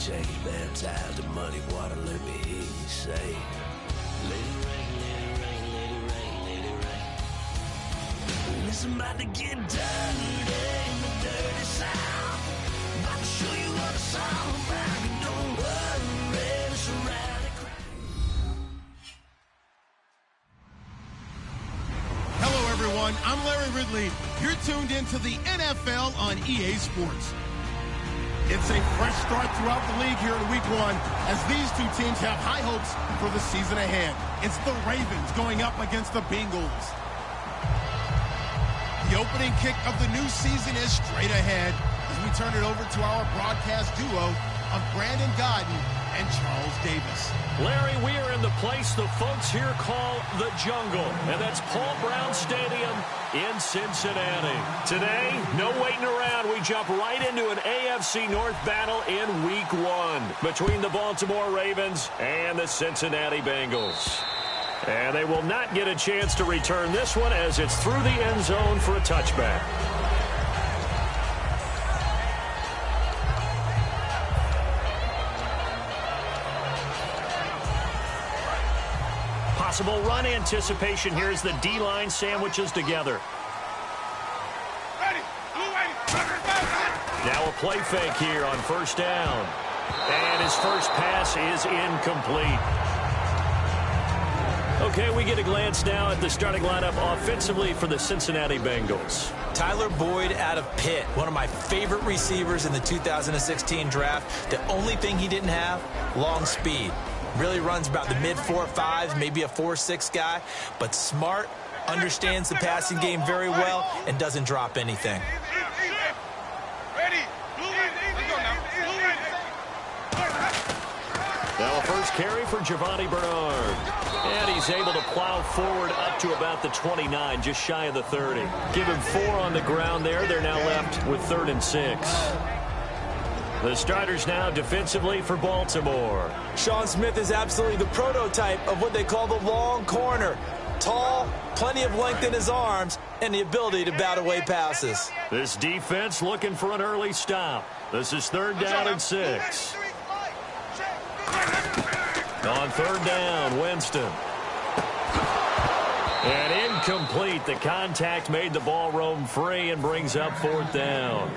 chain, baptized in muddy water, let me hear you say, let it rain, let it rain, let it rain, let it rain. It's about to get dirty in the dirty south. About to show you what it's all about. Don't worry, it's a rally crowd. Hello, everyone. I'm Larry Ridley. You're tuned into the NFL on EA Sports. It's a fresh start throughout the league here in Week 1 as these two teams have high hopes for the season ahead. It's the Ravens going up against the Bengals. The opening kick of the new season is straight ahead as we turn it over to our broadcast duo of Brandon Godden and Charles Davis. Larry, we are in the place the folks here call the Jungle, and that's Paul Brown Stadium in Cincinnati. Today, no waiting around. We jump right into an AFC North battle in Week 1 between the Baltimore Ravens and the Cincinnati Bengals. And they will not get a chance to return this one as it's through the end zone for a touchback. Possible run anticipation here as the D-line sandwiches together. Now a play fake here on first down. And his first pass is incomplete. Okay, we get a glance now at the starting lineup offensively for the Cincinnati Bengals. Tyler Boyd out of Pitt, one of my favorite receivers in the 2016 draft. The only thing he didn't have, long speed. Really runs about the mid 4.5s, maybe a 4.6 guy, but smart, understands the passing game very well, and doesn't drop anything. Now a first carry for Giovanni Bernard. And he's able to plow forward up to about the 29, just shy of the 30. Give him 4 on the ground there. They're now left with 3rd and 6. The starters now defensively for Baltimore. Sean Smith is absolutely the prototype of what they call the long corner. Tall, plenty of length in his arms, and the ability to bat away passes. This defense looking for an early stop. This is 3rd down and 6. On 3rd down, Winston. And incomplete. The contact made the ball roam free and brings up 4th down.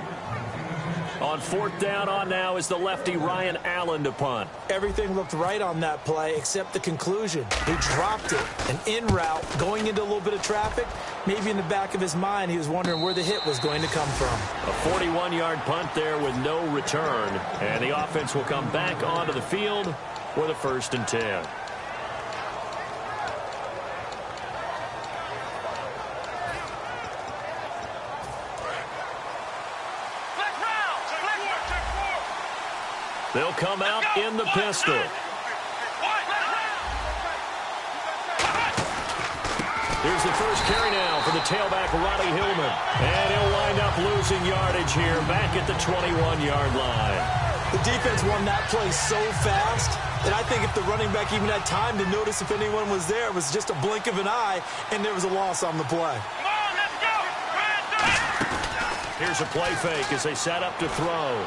On 4th down on now is the lefty Ryan Allen to punt. Everything looked right on that play except the conclusion. He dropped it. An in route going into a little bit of traffic. Maybe in the back of his mind he was wondering where the hit was going to come from. A 41-yard punt there with no return. And the offense will come back onto the field with a 1st and 10. They'll come out in the pistol. Here's the first carry now for the tailback, Ronnie Hillman. And he'll wind up losing yardage here back at the 21-yard line. The defense won that play so fast that I think if the running back even had time to notice if anyone was there, it was just a blink of an eye, and there was a loss on the play. Here's a play fake as they set up to throw.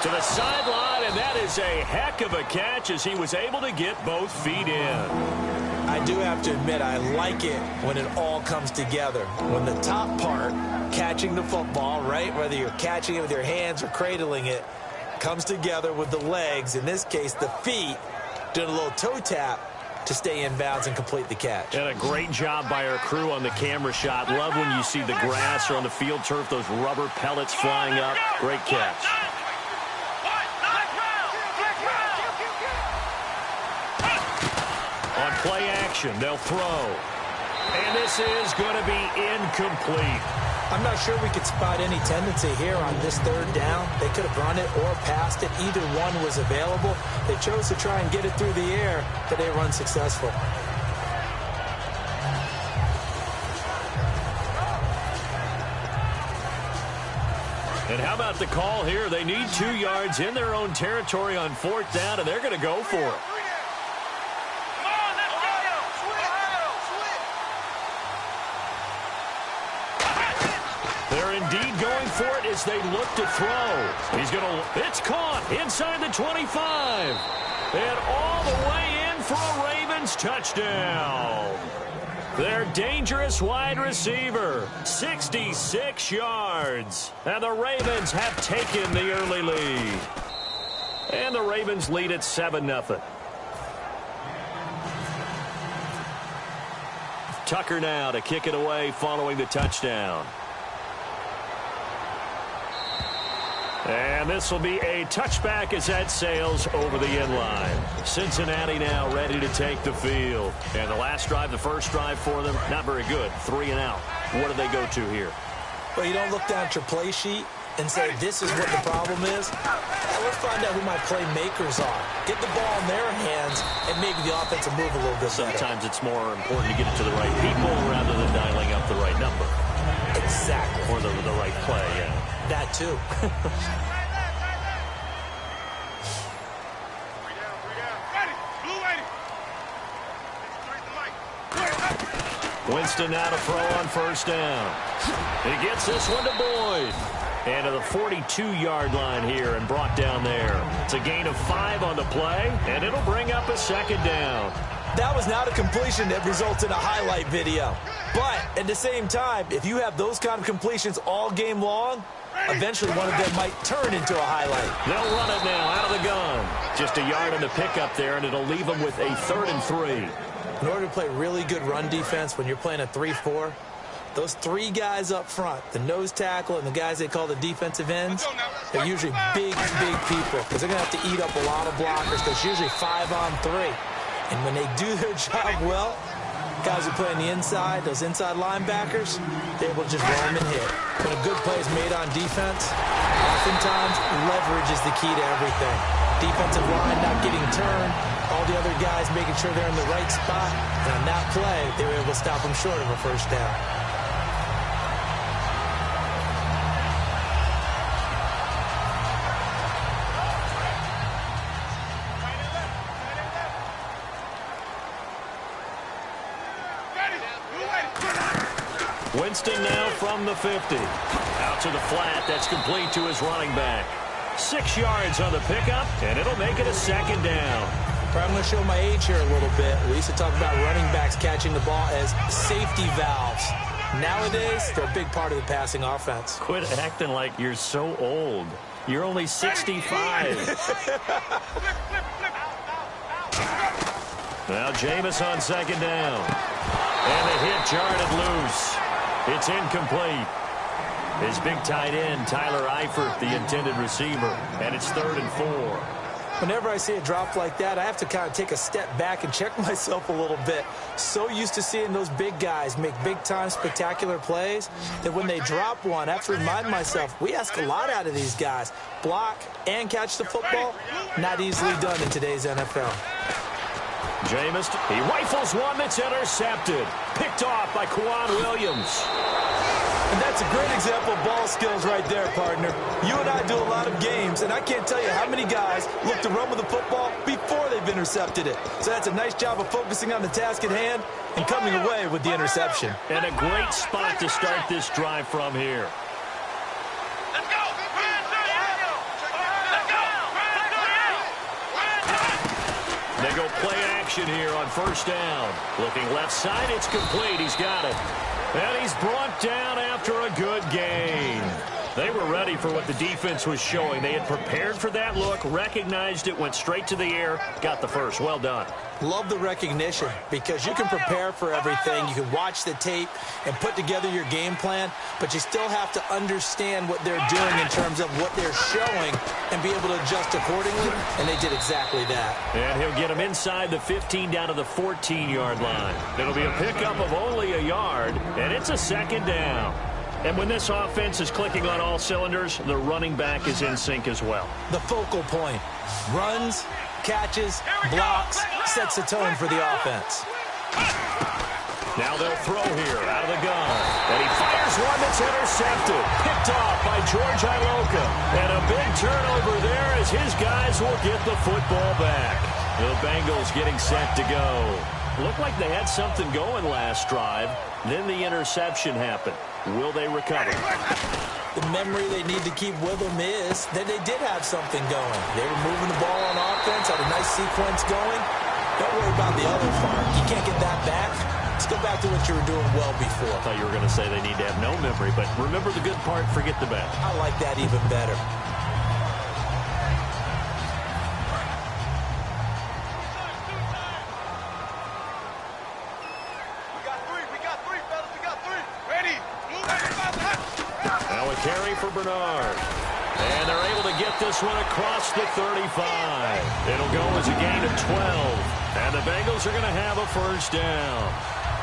To the sideline, and that is a heck of a catch as he was able to get both feet in. I do have to admit, I like it when it all comes together. When the top part, catching the football, right, whether you're catching it with your hands or cradling it, comes together with the legs, in this case the feet, doing a little toe tap to stay in bounds and complete the catch. And a great job by our crew on the camera shot. Love when you see the grass or on the field turf, those rubber pellets flying up. Great catch. On play action, they'll throw. And this is going to be incomplete. I'm not sure we could spot any tendency here on this 3rd down. They could have run it or passed it. Either one was available. They chose to try and get it through the air, but they run successful. And how about the call here? They need 2 yards in their own territory on 4th down, and they're going to go for it. They're indeed going for it as they look to throw. It's caught inside the 25. And all the way in for a Ravens touchdown. Their dangerous wide receiver, 66 yards. And the Ravens have taken the early lead. And the Ravens lead at 7-0. Tucker now to kick it away following the touchdown. And this will be a touchback as that sails over the end line. Cincinnati now ready to take the field. And the last drive, the first drive for them, not very good. 3 and out. What do they go to here? Well, you don't look down at your play sheet and say, this is what the problem is. Let's find out who my playmakers are. Get the ball in their hands and maybe the offense will move a little bit better. Sometimes it's more important to get it to the right people rather than dialing up the right number. Exactly. Or the right play, yeah. That too. Winston now to throw on first down. He gets this one to Boyd. And to the 42-yard line here and brought down there. It's a gain of 5 on the play, and it'll bring up a second down. That was not a completion that results in a highlight video. But at the same time, if you have those kind of completions all game long, eventually one of them might turn into a highlight. They'll run it now out of the gun. Just a yard on the pickup there, and it'll leave them with a 3rd and 3. In order to play really good run defense when you're playing a 3-4, those 3 guys up front, the nose tackle and the guys they call the defensive ends, they're usually big people because they're going to have to eat up a lot of blockers because it's usually 5-on-3. And when they do their job well, guys who play on the inside, those inside linebackers, they're able to just roam and hit. When a good play is made on defense, oftentimes leverage is the key to everything. Defensive line not getting turned, all the other guys making sure they're in the right spot. And on that play, they were able to stop them short of a first down. Winston now from the 50. Out to the flat. That's complete to his running back. 6 yards on the pickup, and it'll make it a second down. I'm going to show my age here a little bit. We used to talk about running backs catching the ball as safety valves. Nowadays, they're a big part of the passing offense. Quit acting like you're so old. You're only 65. Now Jameis on second down. And the hit jarred loose. It's incomplete. His big tight end, Tyler Eifert, the intended receiver. And it's 3rd and 4. Whenever I see a drop like that, I have to kind of take a step back and check myself a little bit. So used to seeing those big guys make big-time spectacular plays that when they drop one, I have to remind myself, we ask a lot out of these guys. Block and catch the football, not easily done in today's NFL. Jameis, he rifles one that's intercepted. Picked off by Kwan Williams. And that's a great example of ball skills right there, partner. You and I do a lot of games, and I can't tell you how many guys look to run with the football before they've intercepted it. So that's a nice job of focusing on the task at hand and coming away with the interception. And a great spot to start this drive from here. They go play action here on first down. Looking left side, it's complete. He's got it. And he's brought down after a good gain. They were ready for what the defense was showing. They had prepared for that look, recognized it, went straight to the air, got the first. Well done. Love the recognition because you can prepare for everything. You can watch the tape and put together your game plan, but you still have to understand what they're doing in terms of what they're showing and be able to adjust accordingly, and they did exactly that. And he'll get him inside the 15 down to the 14-yard line. It'll be a pickup of only a yard, and it's a second down. And when this offense is clicking on all cylinders, the running back is in sync as well. The focal point. Runs, catches, blocks, sets the tone for the offense. Now they'll throw here out of the gun. And he fires one that's intercepted. Picked off by George Iloka. And a big turnover there as his guys will get the football back. The Bengals getting set to go. Looked like they had something going last drive. Then the interception happened. Will they recover? The memory they need to keep with them is that they did have something going. They were moving the ball on offense, had a nice sequence going. Don't worry about the other part. You can't get that back. Let's go back to what you were doing well before. I thought you were going to say they need to have no memory, but remember the good part, forget the bad. I like that even better. Now a carry for Bernard. And they're able to get this one across the 35. It'll go as a gain of 12. And the Bengals are going to have a first down.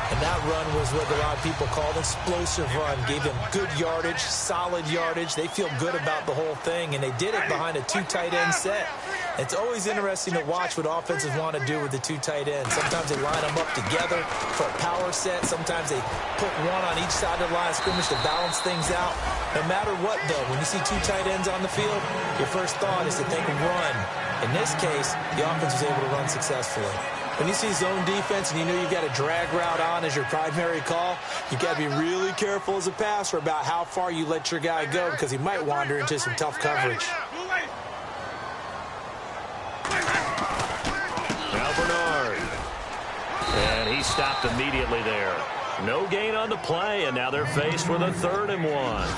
And that run was what a lot of people call an explosive run. Gave them good yardage, solid yardage. They feel good about the whole thing, and they did it behind a two tight end set. It's always interesting to watch what offenses want to do with the two tight ends. Sometimes they line them up together for a power set. Sometimes they put one on each side of the line of scrimmage to balance things out. No matter what, though, when you see two tight ends on the field, your first thought is to think run. In this case, the offense was able to run successfully. When you see zone defense and you know you've got a drag route on as your primary call, you've got to be really careful as a passer about how far you let your guy go because he might wander into some tough coverage. Now Bernard. And he stopped immediately there. No gain on the play, and now they're faced with a 3rd and 1.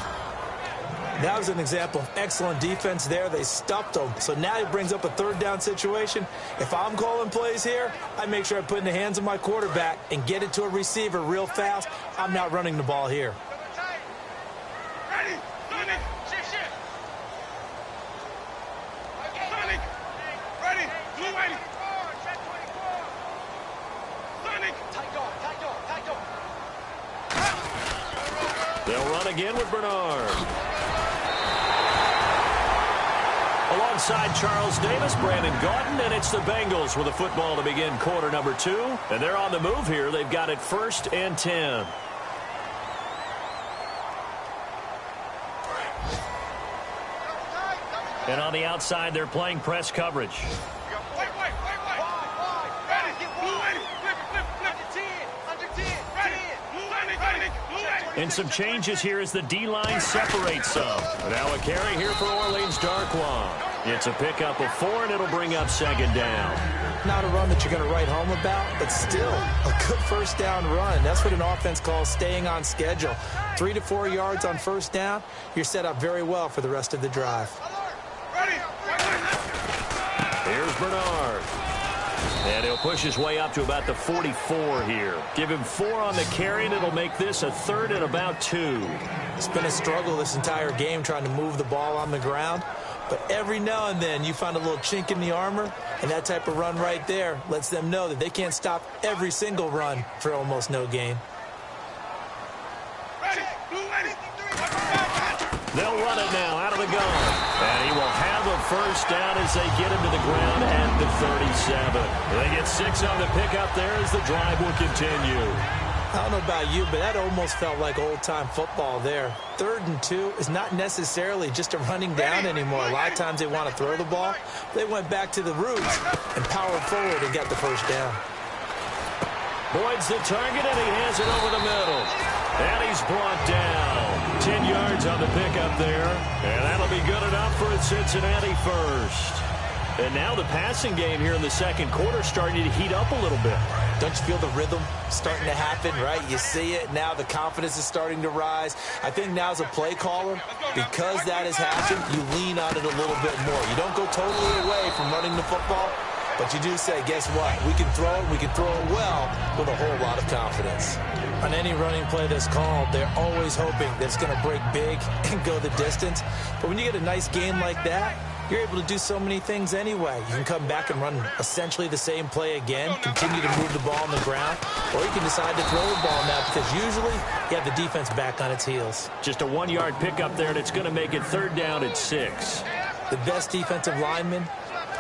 That was an example of excellent defense there. They stuffed them. So now it brings up a 3rd down situation. If I'm calling plays here, I make sure I put it in the hands of my quarterback and get it to a receiver real fast. I'm not running the ball here. They'll run again with Bernard. Alongside Charles Davis, Brandon Gaudin, and it's the Bengals with a football to begin quarter number 2. And they're on the move here. They've got it 1st and 10. And on the outside, they're playing press coverage. And some changes here as the D-line separates some. Now a carry here for Orleans Darkwan. It's a pickup of 4, and it'll bring up 2nd down. Not a run that you're going to write home about, but still a good first down run. That's what an offense calls staying on schedule. 3 to 4 yards on first down, you're set up very well for the rest of the drive. Here's Bernard. And he'll push his way up to about the 44 here. Give him 4 on the carry, and it'll make this a 3rd and about 2. It's been a struggle this entire game trying to move the ball on the ground. But every now and then you find a little chink in the armor, and that type of run right there lets them know that they can't stop every single run for almost no gain. They'll run it now out of the gun. And he will have a first down as they get him to the ground at the 37. They get 6 on the pickup there as the drive will continue. I don't know about you, but that almost felt like old-time football there. 3rd and 2 is not necessarily just a running down anymore. A lot of times they want to throw the ball. They went back to the roots and powered forward and got the first down. Boyd's the target, and he has it over the middle. And he's brought down. 10 yards on the pickup there. And that'll be good enough for a Cincinnati first. And now the passing game here in the second quarter starting to heat up a little bit. Don't you feel the rhythm starting to happen, right? You see it. Now the confidence is starting to rise. I think now as a play caller, because that has happened, you lean on it a little bit more. You don't go totally away from running the football, but you do say, guess what? We can throw it. We can throw it well with a whole lot of confidence. On any running play that's called, they're always hoping that it's going to break big and go the distance. But when you get a nice game like that, you're able to do so many things anyway. You can come back and run essentially the same play again, continue to move the ball on the ground, or you can decide to throw the ball now because usually you have the defense back on its heels. Just a 1-yard pickup there, and it's going to make it 3rd down at 6. The best defensive linemen,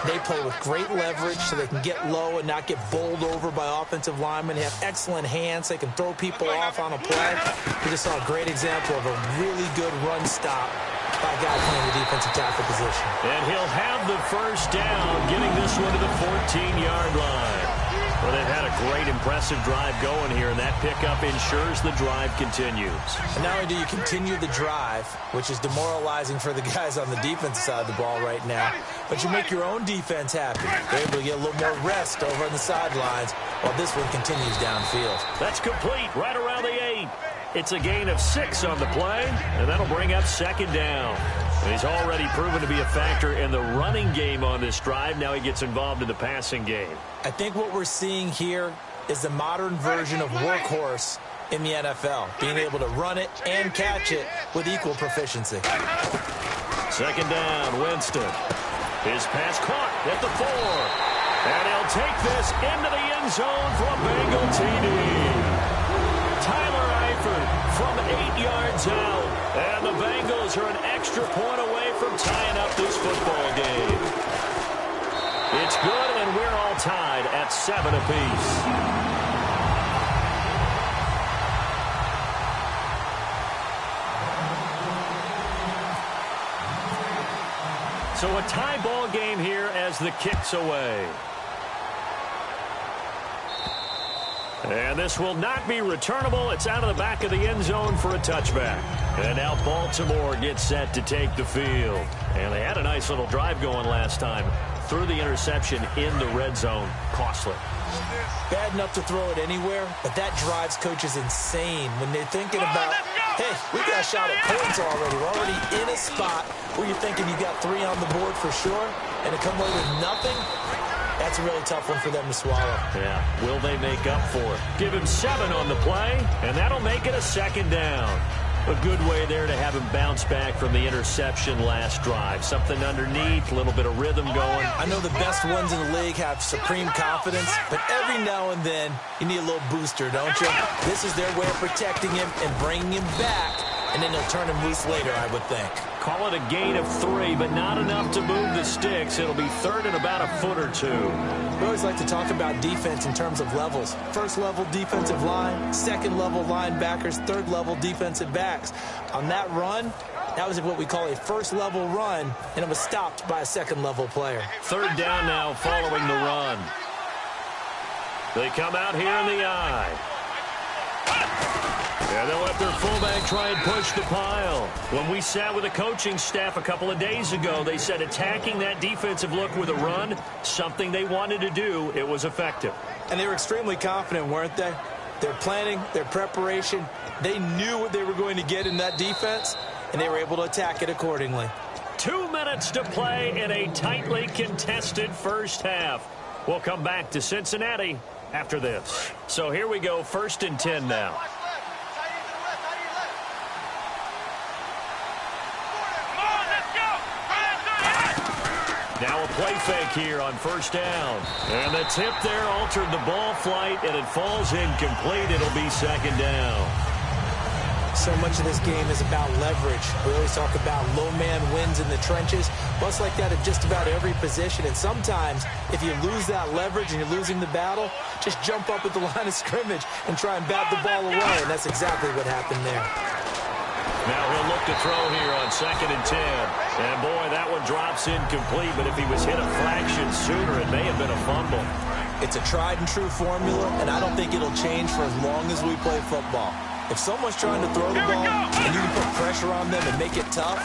they play with great leverage so they can get low and not get bowled over by offensive linemen. They have excellent hands. They can throw people off on a play. We just saw a great example of a really good run stop by a guy playing the defensive tackle position. And he'll have the first down, getting this one to the 14-yard line. Well, they've had a great, impressive drive going here, and that pickup ensures the drive continues. And not only do you continue the drive, which is demoralizing for the guys on the defensive side of the ball right now, but you make your own defense happy. They're able to get a little more rest over on the sidelines while this one continues downfield. That's complete right around the 8. It's a gain of 6 on the play, and that'll bring up second down. And he's already proven to be a factor in the running game on this drive. Now he gets involved in the passing game. I think what we're seeing here is the modern version of workhorse in the NFL, being able to run it and catch it with equal proficiency. Second down, Winston. His pass caught at the 4. And he'll take this into the end zone for a Bengal TD. Tyler Eifert from 8 yards out. And the Bengals are an extra point away from tying up this football game. It's good, and we're all tied at 7 apiece. So a tie ball game here as the kick's away. And this will not be returnable. It's out of the back of the end zone for a touchback. And now Baltimore gets set to take the field. And they had a nice little drive going last time. Threw the interception in the red zone. Costly. Bad enough to throw it anywhere, but that drives coaches insane when they're thinking about, hey, we got a shot at points already. We're already in a spot where you're thinking you got 3 on the board for sure, and to come away with nothing, that's a really tough one for them to swallow. Yeah, will they make up for it? Give him 7 on the play, and that'll make it a second down. A good way there to have him bounce back from the interception last drive. Something underneath, a little bit of rhythm going. I know the best ones in the league have supreme confidence, but every now and then you need a little booster, don't you? This is their way of protecting him and bringing him back, and then they'll turn him loose later, I would think. Call it a gain of 3, but not enough to move the sticks. It'll be third and about a foot or 2. We always like to talk about defense in terms of levels. First level defensive line, second level linebackers, third level defensive backs. On that run, that was what we call a first level run, and it was stopped by a second level player. Third down now following the run. They come out here in the eye. And they'll let their fullback try and push the pile. When we sat with the coaching staff a couple of days ago, they said attacking that defensive look with a run, something they wanted to do, it was effective. And they were extremely confident, weren't they? Their planning, their preparation, they knew what they were going to get in that defense, and they were able to attack it accordingly. 2 minutes to play in a tightly contested first half. We'll come back to Cincinnati after this. So here we go, 1st and 10 now. Now a play fake here on 1st down. And the tip there altered the ball flight, and it falls incomplete. It'll be 2nd down. So much of this game is about leverage. We always talk about low man wins in the trenches. Well, it's like that at just about every position. And sometimes, if you lose that leverage and you're losing the battle, just jump up at the line of scrimmage and try and bat the ball away. And that's exactly what happened there. Now he'll look to throw here on 2nd and 10. And boy, that one drops incomplete, but if he was hit a fraction sooner, it may have been a fumble. It's a tried and true formula, and I don't think it'll change for as long as we play football. If someone's trying to throw the ball and you can put pressure on them and make it tough,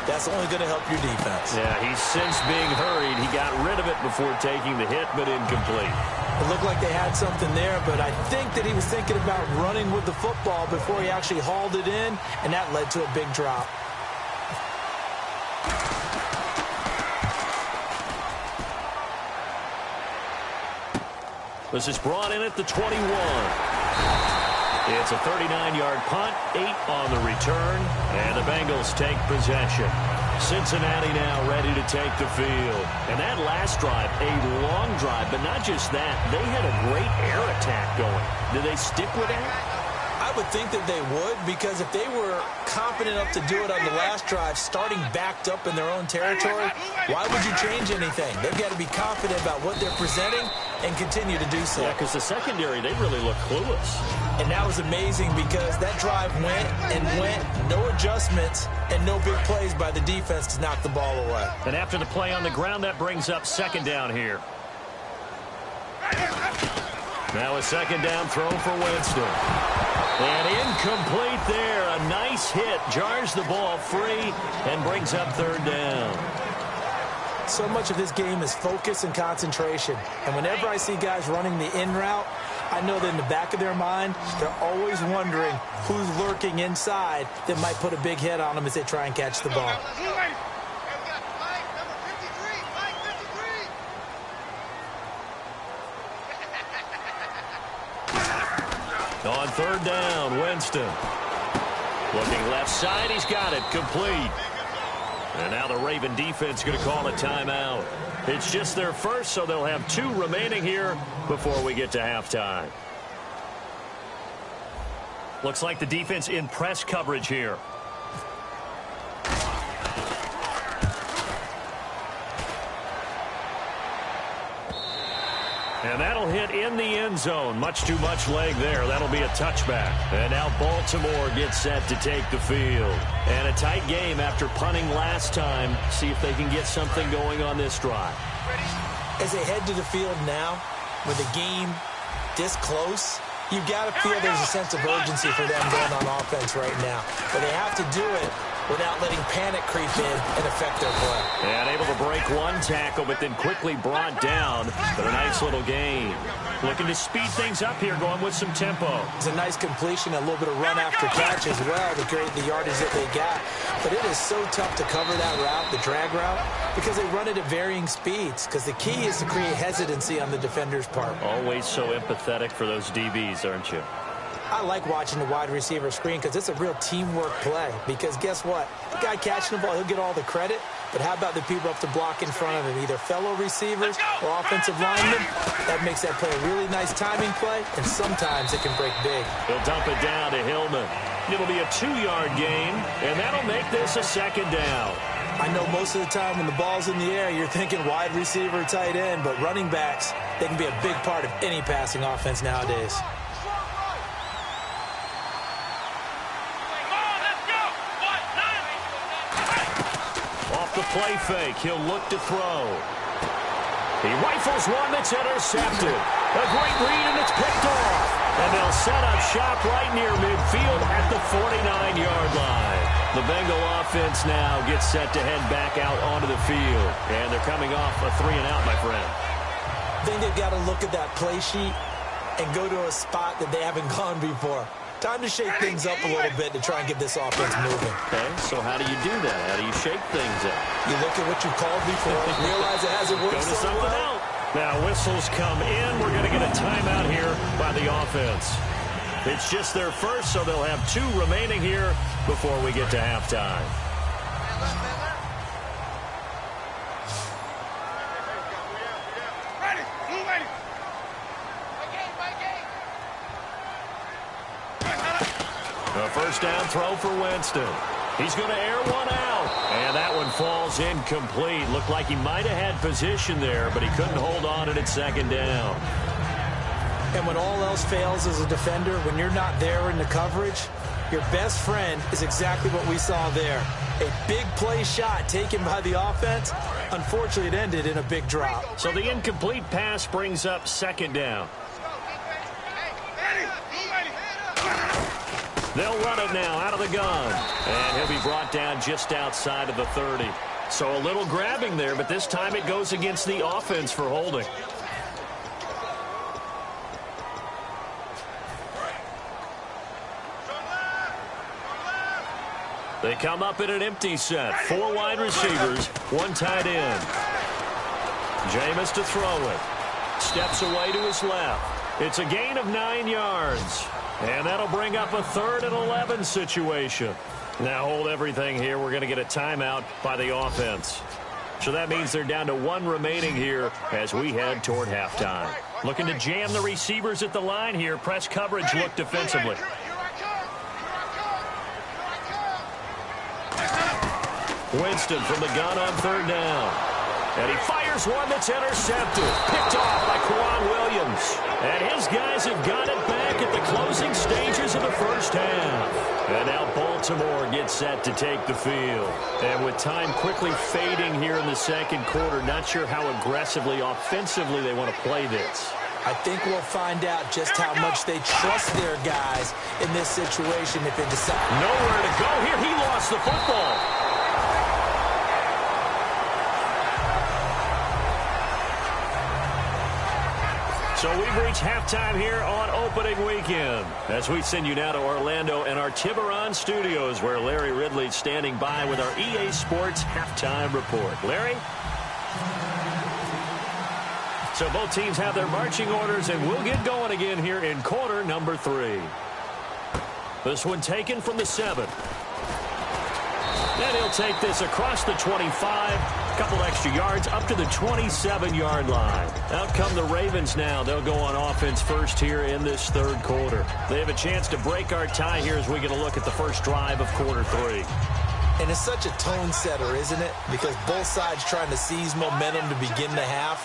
that's only going to help your defense. Yeah, he's since being hurried. He got rid of it before taking the hit, but incomplete. It looked like they had something there, but I think that he was thinking about running with the football before he actually hauled it in, and that led to a big drop. This is brought in at the 21. It's a 39-yard punt, 8 on the return, and the Bengals take possession. Cincinnati now ready to take the field. And that last drive, a long drive, but not just that. They had a great air attack going. Did they stick with that? I would think that they would, because if they were competent enough to do it on the last drive, starting backed up in their own territory, why would you change anything? They've got to be confident about what they're presenting and continue to do so. Yeah, because the secondary, they really look clueless. And that was amazing because that drive went and went, no adjustments, and no big plays by the defense to knock the ball away. And after the play on the ground, that brings up 2nd down here. Now a second down throw for Winston. And incomplete there. A nice hit. Jars the ball free and brings up third down. So much of this game is focus and concentration. And whenever I see guys running the in route, I know that in the back of their mind, they're always wondering who's lurking inside that might put a big hit on them as they try and catch the ball. On third down, Winston. Looking left side, he's got it, complete. And now the Raven defense going to call a timeout. It's just their first, so they'll have 2 remaining here before we get to halftime. Looks like the defense in press coverage here. And that'll hit in the end zone. Much too much leg there. That'll be a touchback. And now Baltimore gets set to take the field. And a tight game after punting last time. See if they can get something going on this drive. As they head to the field now, with the game this close, you've got to feel there's a sense of urgency for them going on offense right now. But they have to do it without letting panic creep in and affect their play. And able to break one tackle, but then quickly brought down. But a nice little gain. Looking to speed things up here, going with some tempo. It's a nice completion, a little bit of run after catch as well to create the yardage that they got. But it is so tough to cover that route, the drag route, because they run it at varying speeds. Because the key is to create hesitancy on the defender's part. Always so empathetic for those DBs, aren't you? I like watching the wide receiver screen because it's a real teamwork play. Because guess what? The guy catching the ball, he'll get all the credit. But how about the people up to block in front of him, either fellow receivers or offensive linemen? That makes that play a really nice timing play, and sometimes it can break big. He'll dump it down to Hillman. It'll be a 2-yard gain, and that'll make this a second down. I know most of the time when the ball's in the air, you're thinking wide receiver, tight end, but running backs, they can be a big part of any passing offense nowadays. The play fake. He'll look to throw. He rifles one that's intercepted. A great read, and it's picked off. And they'll set up shop right near midfield at the 49-yard line. The Bengal offense now gets set to head back out onto the field. And they're coming off a 3-and-out, my friend. I think they've got to look at that play sheet and go to a spot that they haven't gone before. Time to shake things up a little bit to try and get this offense moving. Okay, so how do you do that? How do you shake things up? You look at what you called before, realize it hasn't worked so so well. Else. Now whistles come in. We're going to get a timeout here by the offense. It's just their first, so they'll have 2 remaining here before we get to halftime. A first down throw for Winston. He's going to air one out. And that one falls incomplete. Looked like he might have had position there, but he couldn't hold on at second down. And when all else fails as a defender, when you're not there in the coverage, your best friend is exactly what we saw there. A big play shot taken by the offense. Unfortunately, it ended in a big drop. So the incomplete pass brings up second down. They'll run it now out of the gun. And he'll be brought down just outside of the 30. So a little grabbing there, but this time it goes against the offense for holding. They come up in an empty set. 4 wide receivers, 1 tight end. Jameis to throw it. Steps away to his left. It's a gain of 9 yards. And that'll bring up a 3rd and 11 situation. Now hold everything here. We're going to get a timeout by the offense. So that means they're down to 1 remaining here as we head toward halftime. Looking to jam the receivers at the line here. Press coverage look defensively. Winston from the gun on 3rd down. And he fires one that's intercepted. Picked off by Quan Williams. And his guys have got it back at the closing stages of the first half. And now Baltimore gets set to take the field. And with time quickly fading here in the second quarter, not sure how aggressively, offensively they want to play this. I think we'll find out just how much they trust their guys in this situation if they decide. Nowhere to go here. He lost the football. So we've reached halftime here on opening weekend as we send you now to Orlando and our Tiburon studios where Larry Ridley's standing by with our EA Sports halftime report. Larry? So both teams have their marching orders, and we'll get going again here in quarter number 3. This one taken from the 7. And he'll take this across the 25. A couple extra yards up to the 27-yard line. Out come the Ravens now. They'll go on offense first here in this third quarter. They have a chance to break our tie here as we get a look at the first drive of quarter 3. And it's such a tone setter, isn't it? Because both sides trying to seize momentum to begin the half.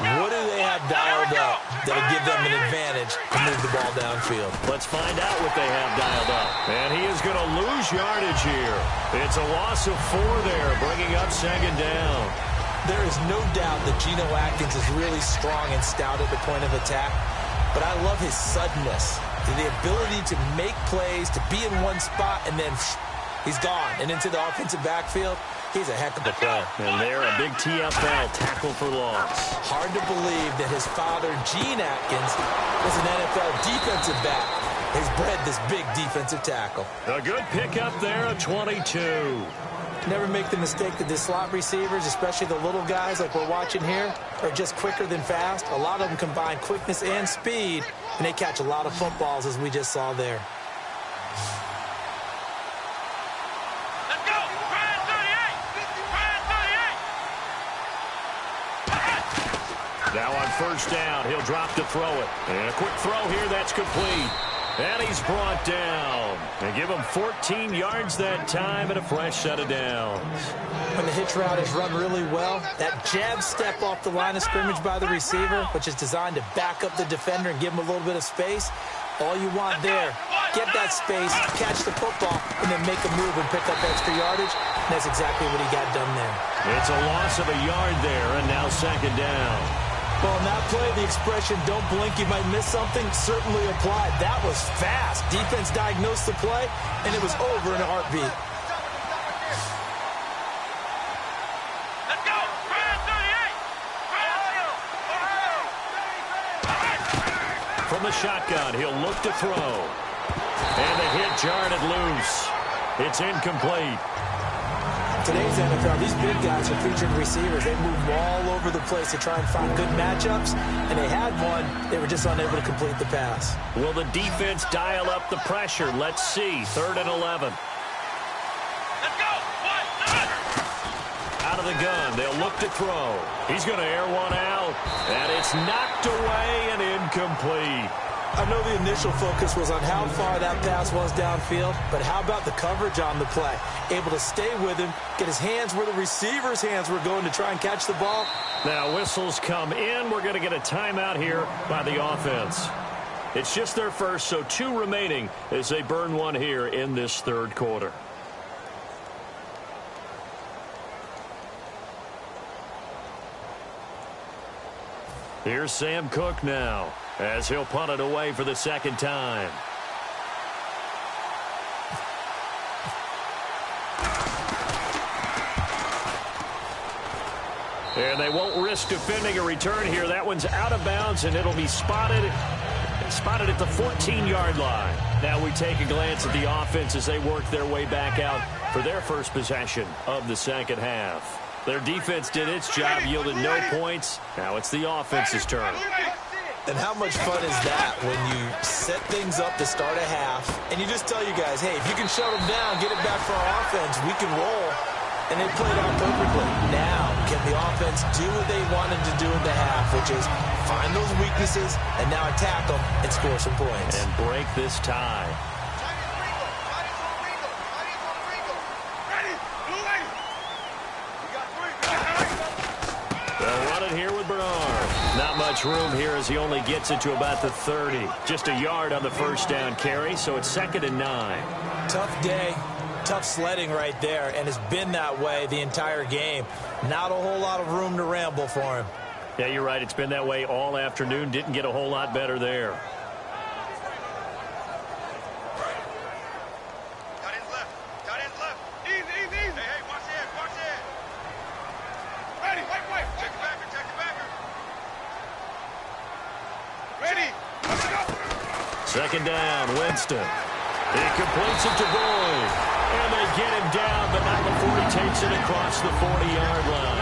What do they have dialed up that'll give them an advantage to move the ball downfield? Let's find out what they have dialed up. And he is going to lose yardage here. It's a loss of 4 there, bringing up second down. There is no doubt that Geno Atkins is really strong and stout at the point of attack. But I love his suddenness, the ability to make plays, to be in one spot, and then he's gone. And into the offensive backfield, he's a heck of a player. And there, a big TFL, tackle for loss. Hard to believe that his father, Gene Atkins, was an NFL defensive back. He's bred this big defensive tackle. A good pickup there, a 22. Never make the mistake that the slot receivers, especially the little guys like we're watching here, are just quicker than fast. A lot of them combine quickness and speed, and they catch a lot of footballs, as we just saw there. Now on first down, he'll drop to throw it. And a quick throw here, that's complete. And he's brought down. And give him 14 yards that time and a fresh set of downs. When the hitch route is run really well, that jab step off the line of scrimmage by the receiver, which is designed to back up the defender and give him a little bit of space, all you want there, get that space, catch the football, and then make a move and pick up extra yardage. And that's exactly what he got done there. It's a loss of a yard there, and now second down. Well, in that play, the expression, don't blink, you might miss something, certainly applied. That was fast. Defense diagnosed the play, and it was over in a heartbeat. Let's go! 38! From the shotgun, he'll look to throw. And the hit jarred it loose. It's incomplete. Today's NFL, these big guys are featured receivers. They move all over the place to try and find good matchups, and they had one. They were just unable to complete the pass. Will the defense dial up the pressure? Let's see. 3rd and 11. Let's go! Out of the gun, they'll look to throw. He's going to air one out, and it's knocked away and incomplete. I know the initial focus was on how far that pass was downfield, but how about the coverage on the play? Able to stay with him, get his hands where the receiver's hands were going to try and catch the ball. Now whistles come in. We're going to get a timeout here by the offense. It's just their first, so 2 remaining as they burn one here in this third quarter. Here's Sam Cook now, as he'll punt it away for the second time. And they won't risk defending a return here. That one's out of bounds, and it'll be spotted at the 14-yard line. Now we take a glance at the offense as they work their way back out for their first possession of the second half. Their defense did its job, yielded no points. Now it's the offense's turn. And how much fun is that when you set things up to start a half, and you just tell you guys, hey, if you can shut them down, get it back for our offense, we can roll. And they played out perfectly. Now, can the offense do what they wanted to do in the half, which is find those weaknesses and now attack them and score some points. And break this tie. They'll run it here with Bernard. Not much room here as he only gets it to about the 30. Just a yard on the first down carry, so it's 2nd and 9. Tough day. Tough sledding right there, and it's been that way the entire game. Not a whole lot of room to ramble for him. Yeah, you're right. It's been that way all afternoon. Didn't get a whole lot better there. Got ends left. Got ends left. Easy, easy, easy. Hey, hey, watch it, watch it. Ready, wait. Check it backer, check it backer. Ready. Let's go. Second down, Winston. He completes it to Boyd. And they get him down, but not before he takes it across the 40-yard line.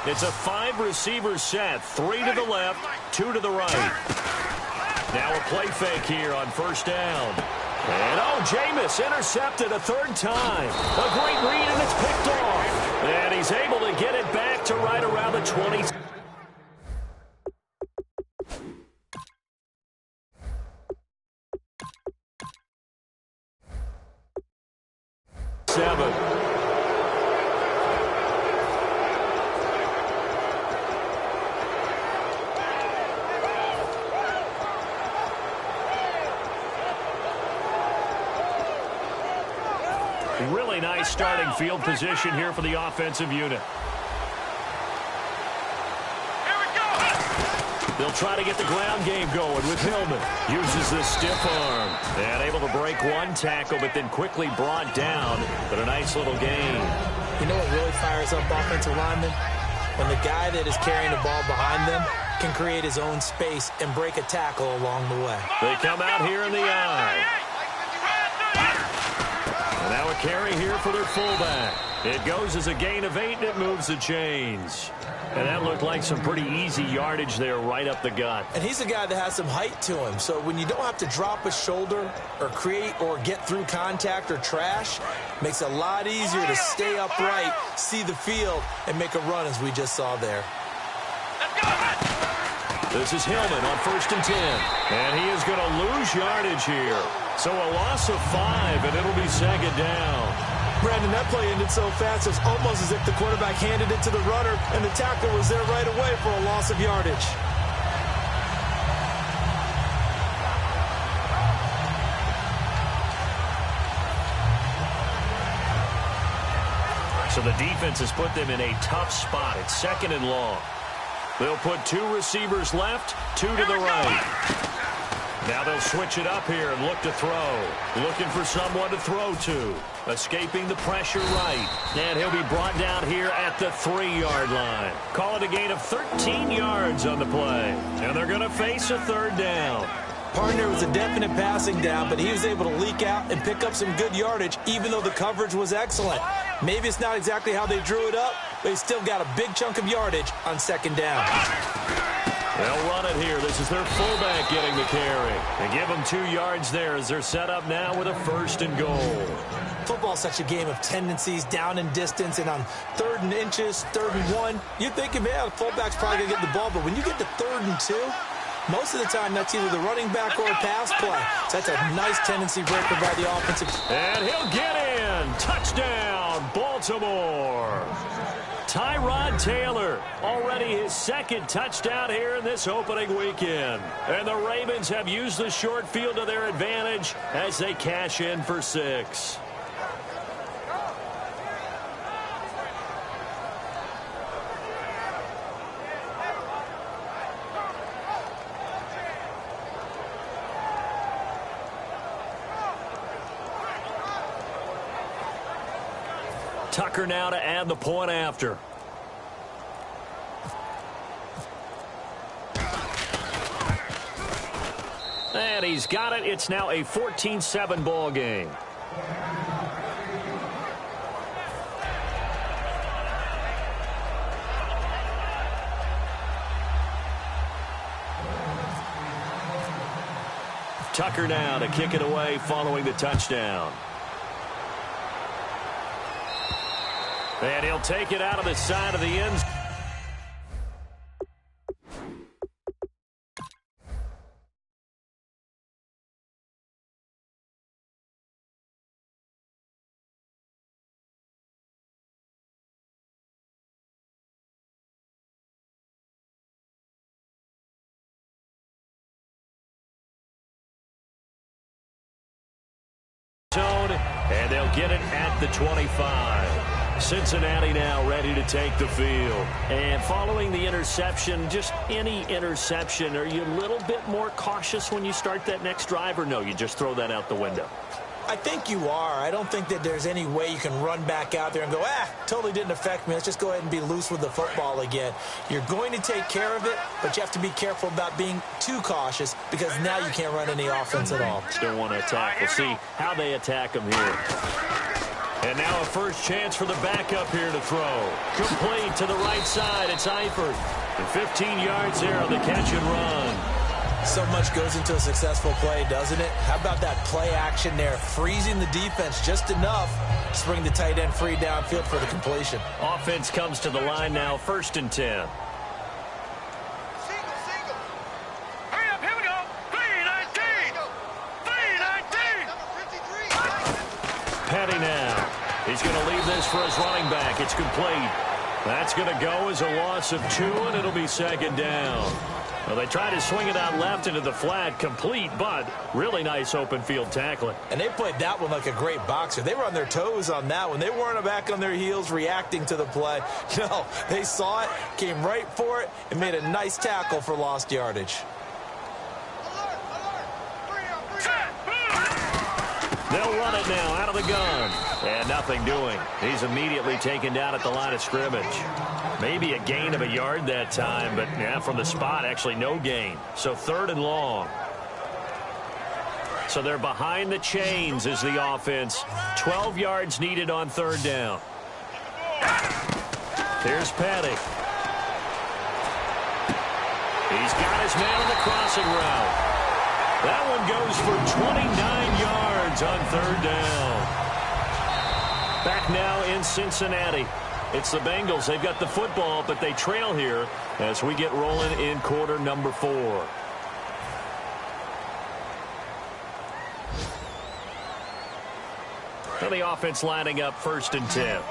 It's a 5-receiver set, 3 to the left, 2 to the right. Now a play fake here on first down. And, Jameis intercepted a third time. A great read, and it's picked off. And he's able to get it back to right around the 20. Really nice starting field position here for the offensive unit. Here we go. They'll try to get the ground game going with Hillman. Uses this stiff arm. And able to break one tackle, but then quickly brought down. But a nice little gain. You know what really fires up offensive linemen? When the guy that is carrying the ball behind them can create his own space and break a tackle along the way. They come out here in the eye. And now a carry here for their fullback. It goes as a gain of 8, and it moves the chains. And that looked like some pretty easy yardage there right up the gut. And he's a guy that has some height to him. So when you don't have to drop a shoulder or create or get through contact or trash, makes it a lot easier to stay upright, see the field, and make a run as we just saw there. This is Hillman on 1st and 10. And he is going to lose yardage here. So a loss of 5, and it'll be second down. Brandon, that play ended so fast, it's almost as if the quarterback handed it to the runner, and the tackle was there right away for a loss of yardage. So the defense has put them in a tough spot. It's 2nd and long. They'll put 2 receivers left, 2 to the right. Now they'll switch it up here and look to throw. Looking for someone to throw to. Escaping the pressure right. And he'll be brought down here at the 3-yard line. Call it a gain of 13 yards on the play. And they're going to face a 3rd down. Partner was a definite passing down, but he was able to leak out and pick up some good yardage, even though the coverage was excellent. Maybe it's not exactly how they drew it up, but he still got a big chunk of yardage on 2nd down. They'll run it here. This is their fullback getting the carry. And give them 2 yards there as they're set up now with a 1st and goal. Football's such a game of tendencies, down and distance, and on 3rd and inches, 3rd and 1, you're thinking, man, the fullback's probably going to get the ball. But when you get to 3rd and 2, most of the time that's either the running back or a pass play. So that's a nice tendency breaker by the offensive. And he'll get in. Touchdown, Baltimore. Tyrod Taylor, already his 2nd touchdown here in this opening weekend. And the Ravens have used the short field to their advantage as they cash in for 6. Tucker now to add the point after. And he's got it. It's now a 14-7 ball game. Tucker now to kick it away following the touchdown. And he'll take it out of the side of the end zone. get it at the 25. Cincinnati now ready to take the field. And following the interception, just any interception, are you a little bit more cautious when you start that next drive, or no, you just throw that out the window? I think you are. I don't think that there's any way you can run back out there and go, totally didn't affect me. Let's just go ahead and be loose with the football again. You're going to take care of it, but you have to be careful about being too cautious because now you can't run any offense at all. Still want to attack. We'll see how they attack them here. And now a first chance for the backup here to throw. Complete to the right side. It's Eifert. And 15 yards there on the catch and run. So much goes into a successful play, doesn't it? How about that play action there? Freezing the defense just enough to bring the tight end free downfield for the completion. Offense comes to the line now, 1st and 10. Single. Hurry up, here we go. 3-19. Number 53. Petty now. He's going to leave this for his running back. It's complete. That's going to go as a loss of 2, and it'll be 2nd down. Well, they try to swing it out left into the flat, complete, but really nice open field tackling. And they played that one like a great boxer. They were on their toes on that one. They weren't back on their heels reacting to the play. No, they saw it, came right for it, and made a nice tackle for lost yardage. They'll run it now out of the gun. And nothing doing. He's immediately taken down at the line of scrimmage. Maybe a gain of a yard that time, but yeah, from the spot, actually no gain. So 3rd and long. So they're behind the chains as the offense. 12 yards needed on 3rd down. Here's Petty. He's got his man on the crossing route. That one goes for 29 yards on 3rd down. Back now in Cincinnati. It's the Bengals. They've got the football, but they trail here as we get rolling in quarter number 4. So the offense lining up 1st and 10.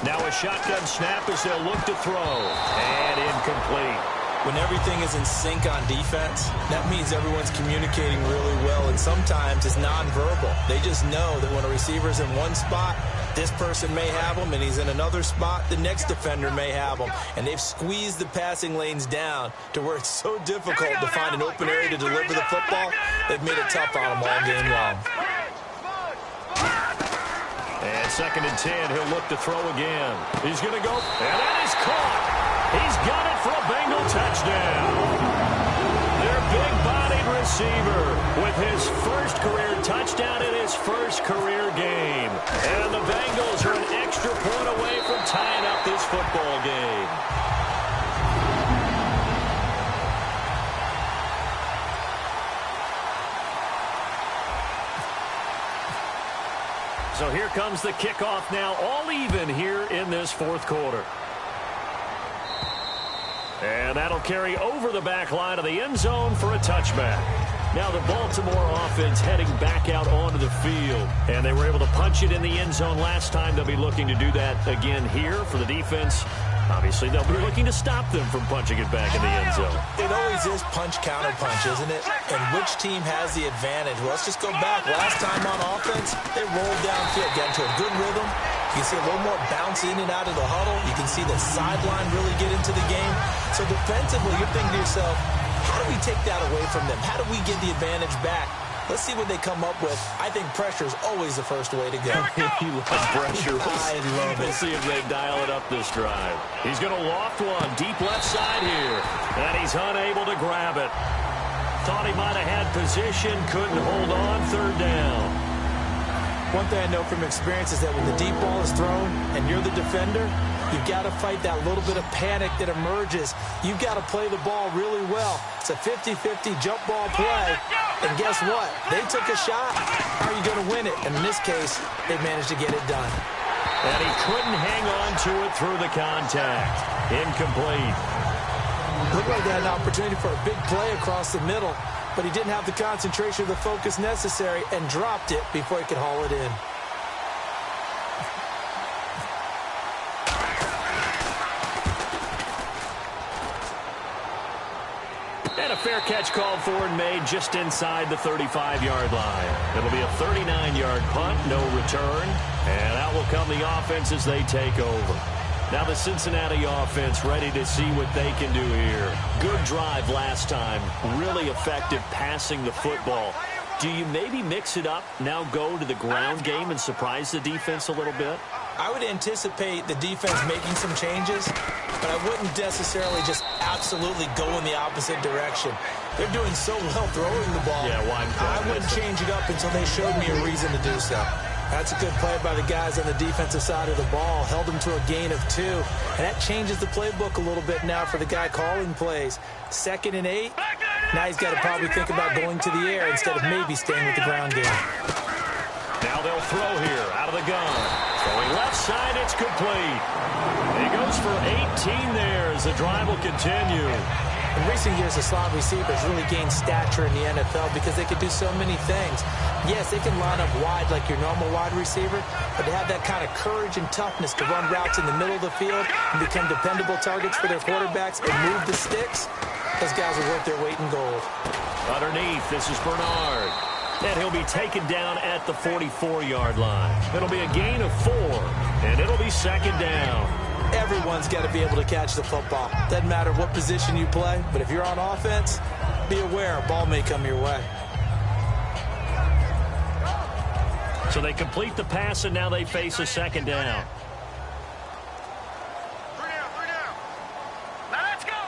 Now a shotgun snap as they'll look to throw. And incomplete. When everything is in sync on defense, that means everyone's communicating really well, and sometimes it's nonverbal. They just know that when a receiver's in one spot, this person may have him, and he's in another spot, the next defender may have him. And they've squeezed the passing lanes down to where it's so difficult to find an open area to deliver the football. They've made it tough on them all game long. And 2nd and 10, he'll look to throw again. He's going to go, and that is caught. He's got it for a Bengal touchdown. Their big-bodied receiver with his first career touchdown in his first career game. And the Bengals are an extra point away from tying up this football game. So here comes the kickoff now, all even here in this 4th quarter. And that'll carry over the back line of the end zone for a touchback. Now the Baltimore offense heading back out onto the field. And they were able to punch it in the end zone last time. They'll be looking to do that again here for the defense. Obviously, they'll be looking to stop them from punching it back in the end zone. It always is punch-counter-punch, isn't it? And which team has the advantage? Well, let's just go back. Last time on offense, they rolled downfield, got into a good rhythm. You can see a little more bounce in and out of the huddle. You can see the sideline really get into the game. So defensively, you're thinking to yourself, how do we take that away from them? How do we get the advantage back? Let's see what they come up with. I think pressure is always the first way to go. He loves pressure. I love it. We'll see if they dial it up this drive. He's going to loft one deep left side here. And he's unable to grab it. Thought he might have had position, couldn't hold on, 3rd down. One thing I know from experience is that when the deep ball is thrown and you're the defender, you've got to fight that little bit of panic that emerges. You've got to play the ball really well. It's a 50-50 jump ball play. And guess what? They took a shot. How are you going to win it? And in this case, they managed to get it done. And he couldn't hang on to it through the contact. Incomplete. Looked like they had an opportunity for a big play across the middle, but he didn't have the concentration or the focus necessary and dropped it before he could haul it in. And a fair catch called for and made just inside the 35-yard line. It'll be a 39-yard punt, no return. And out will come the offense as they take over. Now the Cincinnati offense ready to see what they can do here. Good drive last time. Really effective passing the football. Do you maybe mix it up, now go to the ground game and surprise the defense a little bit? I would anticipate the defense making some changes, but I wouldn't necessarily just absolutely go in the opposite direction. They're doing so well throwing the ball. Yeah, why? I wouldn't change it up until they showed me a reason to do so. That's a good play by the guys on the defensive side of the ball. Held them to a gain of 2. And that changes the playbook a little bit now for the guy calling plays. 2nd and 8. Now he's got to probably think about going to the air instead of maybe staying with the ground game. Now they'll throw here out of the gun. Throwing left side, it's complete. He goes for 18 there as the drive will continue. In recent years, the slot receivers really gained stature in the NFL because they could do so many things. Yes, they can line up wide like your normal wide receiver, but to have that kind of courage and toughness to run routes in the middle of the field and become dependable targets for their quarterbacks and move the sticks, those guys are worth their weight in gold. Underneath, this is Bernard. And he'll be taken down at the 44-yard line. It'll be a gain of 4, and it'll be 2nd down. Everyone's got to be able to catch the football. Doesn't matter what position you play, but if you're on offense, be aware a ball may come your way. So they complete the pass, and now they face a 2nd down.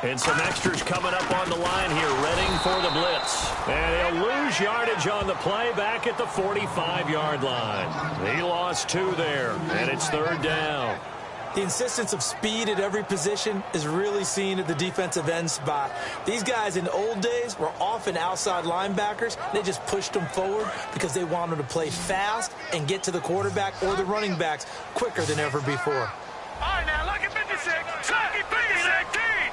And some extras coming up on the line here, readying for the blitz. And he'll lose yardage on the play back at the 45-yard line. He lost 2 there, and it's 3rd down. The insistence of speed at every position is really seen at the defensive end spot. These guys in the old days were often outside linebackers. They just pushed them forward because they wanted to play fast and get to the quarterback or the running backs quicker than ever before. All right, now look at 56. Check 319.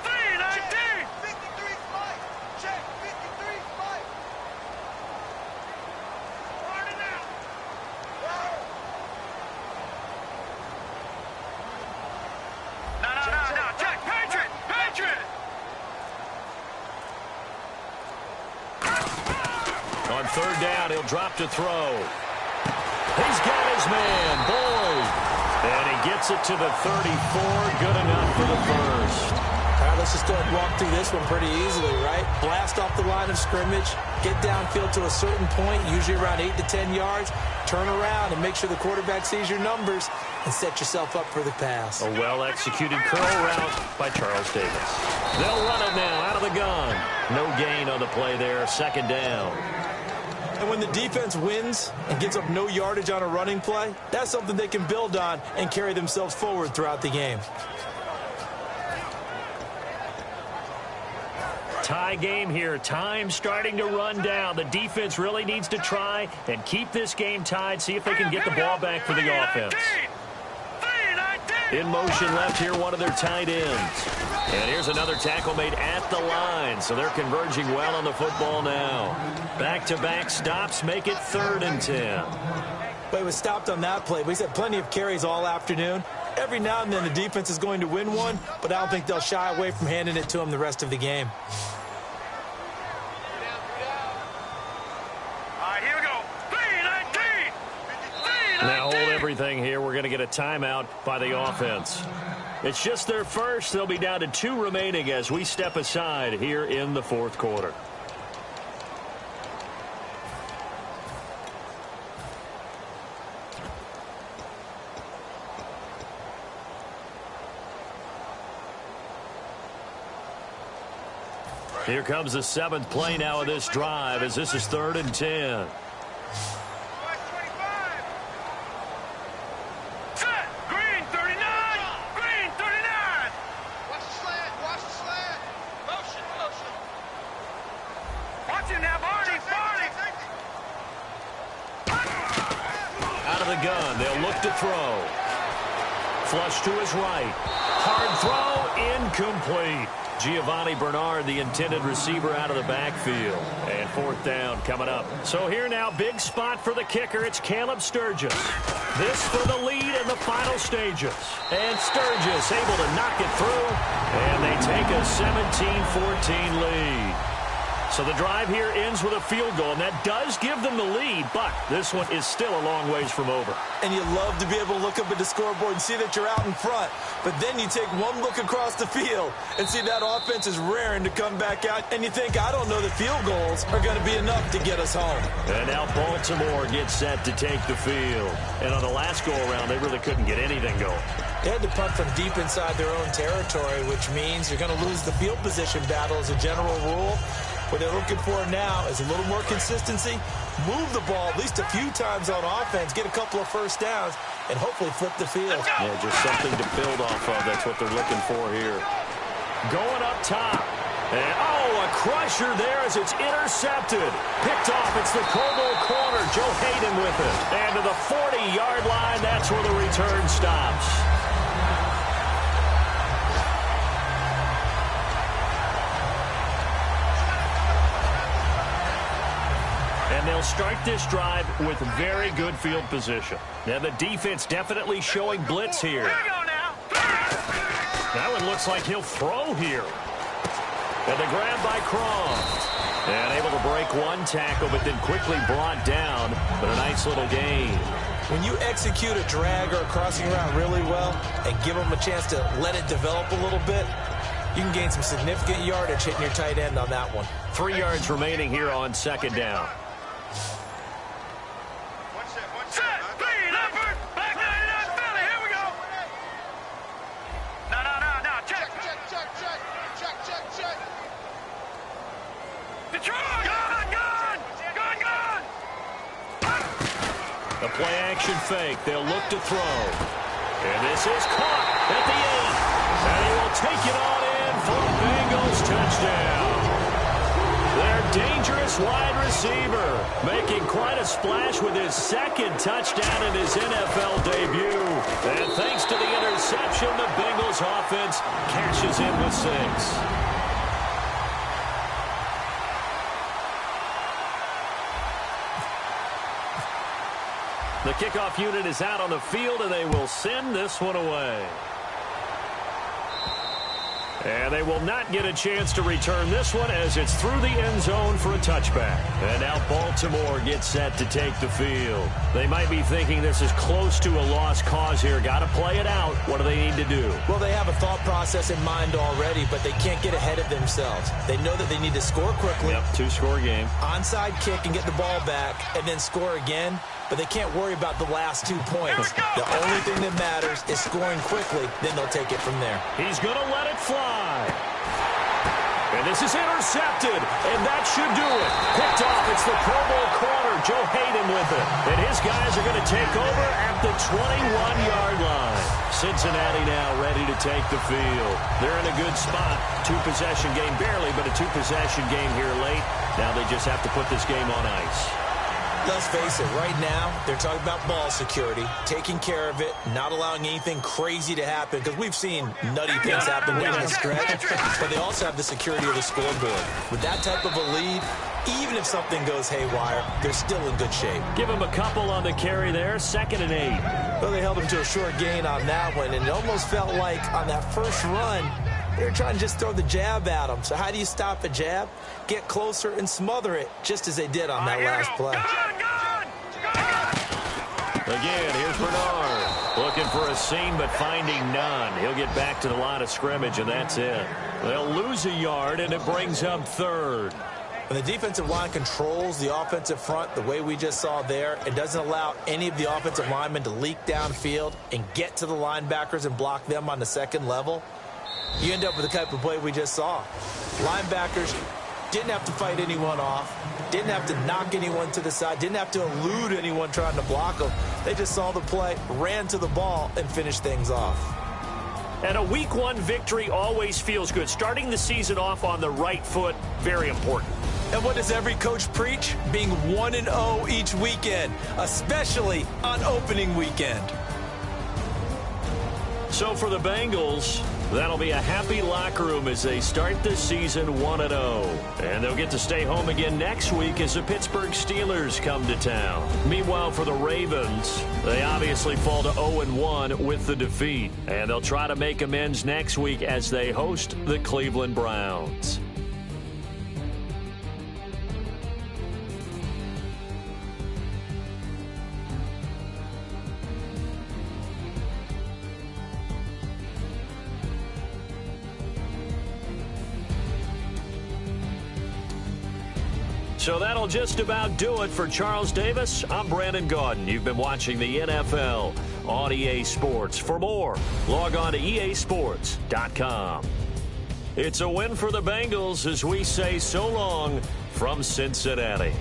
319. 53 Mike. Check 53 Mike. Run it now. No. Check. Patriot. On 3rd down, he'll drop to throw. He's got his man, Boyd. And he gets it to the 34. Good enough for the first. All right, let's just go ahead and walk through this one pretty easily, right? Blast off the line of scrimmage, get downfield to a certain point, usually around 8 to 10 yards, turn around and make sure the quarterback sees your numbers and set yourself up for the pass. A well-executed curl route by Charles Davis. They'll run it now out of the gun. No gain on the play there, 2nd down. And when the defense wins and gets up no yardage on a running play, that's something they can build on and carry themselves forward throughout the game. Tie game here. Time starting to run down. The defense really needs to try and keep this game tied, see if they can get the ball back for the offense. In motion left here, one of their tight ends. And here's another tackle made at the line, so they're converging well on the football now. Back-to-back stops make it 3rd and 10. But he was stopped on that play, but he's had plenty of carries all afternoon. Every now and then the defense is going to win one, but I don't think they'll shy away from handing it to him the rest of the game. All right, here we go. 319. Now hold everything here. We're going to get a timeout by the offense. It's just their first. They'll be down to 2 remaining as we step aside here in the 4th quarter. Here comes the 7th play now of this drive as this is 3rd and 10. Out of the gun, they'll look to throw. Flush to his right. Hard throw, incomplete. Giovanni Bernard, the intended receiver, out of the backfield. And 4th down coming up. So here now, big spot for the kicker. It's Caleb Sturgis. This for the lead in the final stages. And Sturgis able to knock it through. And they take a 17-14 lead. So the drive here ends with a field goal, and that does give them the lead, but this one is still a long ways from over. And you love to be able to look up at the scoreboard and see that you're out in front, but then you take one look across the field and see that offense is raring to come back out, and you think, I don't know that field goals are going to be enough to get us home. And now Baltimore gets set to take the field. And on the last go-around, they really couldn't get anything going. They had to punt from deep inside their own territory, which means you're going to lose the field position battle as a general rule. What they're looking for now is a little more consistency, move the ball at least a few times on offense, get a couple of first downs, and hopefully flip the field. Yeah, just something to build off of. That's what they're looking for here. Going up top. And, a crusher there as it's intercepted. Picked off. It's the Coble corner. Joe Hayden with it. And to the 40-yard line, that's where the return stops. And they'll start this drive with very good field position. Now the defense definitely showing blitz here. That one looks like he'll throw here. And the grab by Croft. And able to break one tackle, but then quickly brought down. But a nice little gain. When you execute a drag or a crossing route really well and give them a chance to let it develop a little bit, you can gain some significant yardage hitting your tight end on that one. 3 yards remaining here on second down. The play-action fake. They'll look to throw. And this is caught at the 8. And he will take it on in for a Bengals touchdown. Their dangerous wide receiver making quite a splash with his second touchdown in his NFL debut. And thanks to the interception, the Bengals offense cashes in with 6. The kickoff unit is out on the field, and they will send this one away. And they will not get a chance to return this one as it's through the end zone for a touchback. And now Baltimore gets set to take the field. They might be thinking this is close to a lost cause here. Got to play it out. What do they need to do? Well, they have a thought process in mind already, but they can't get ahead of themselves. They know that they need to score quickly. Yep, 2-score game. Onside kick and get the ball back and then score again. But they can't worry about the last 2 points. The only thing that matters is scoring quickly. Then they'll take it from there. He's going to let it fly. And this is intercepted. And that should do it. Picked off. It's the Pro Bowl corner. Joe Hayden with it. And his guys are going to take over at the 21-yard line. Cincinnati now ready to take the field. They're in a good spot. 2-possession game barely, but a 2-possession game here late. Now they just have to put this game on ice. Let's face it, right now, they're talking about ball security, taking care of it, not allowing anything crazy to happen, because we've seen nutty things happen down the stretch, but they also have the security of the scoreboard. With that type of a lead, even if something goes haywire, they're still in good shape. Give them a couple on the carry there, 2nd and 8. Well, they held them to a short gain on that one, and it almost felt like on that first run, they were trying to just throw the jab at them. So how do you stop a jab? Get closer and smother it, just as they did on that last play. Again, here's Bernard. Looking for a seam, but finding none. He'll get back to the line of scrimmage, and that's it. They'll lose a yard, and it brings up 3rd. When the defensive line controls the offensive front the way we just saw there, it doesn't allow any of the offensive linemen to leak downfield and get to the linebackers and block them on the second level. You end up with the type of play we just saw. Linebackers didn't have to fight anyone off, didn't have to knock anyone to the side, didn't have to elude anyone trying to block them. They just saw the play, ran to the ball, and finished things off. And a Week 1 victory always feels good. Starting the season off on the right foot, very important. And what does every coach preach? Being 1-0 each weekend, especially on opening weekend. So for the Bengals, That'll be a happy locker room as they start the season 1-0. And they'll get to stay home again next week as the Pittsburgh Steelers come to town. Meanwhile, for the Ravens, they obviously fall to 0-1 with the defeat. And they'll try to make amends next week as they host the Cleveland Browns. So that'll just about do it for Charles Davis. I'm Brandon Gaudin. You've been watching the NFL on EA Sports. For more, log on to easports.com. It's a win for the Bengals as we say so long from Cincinnati.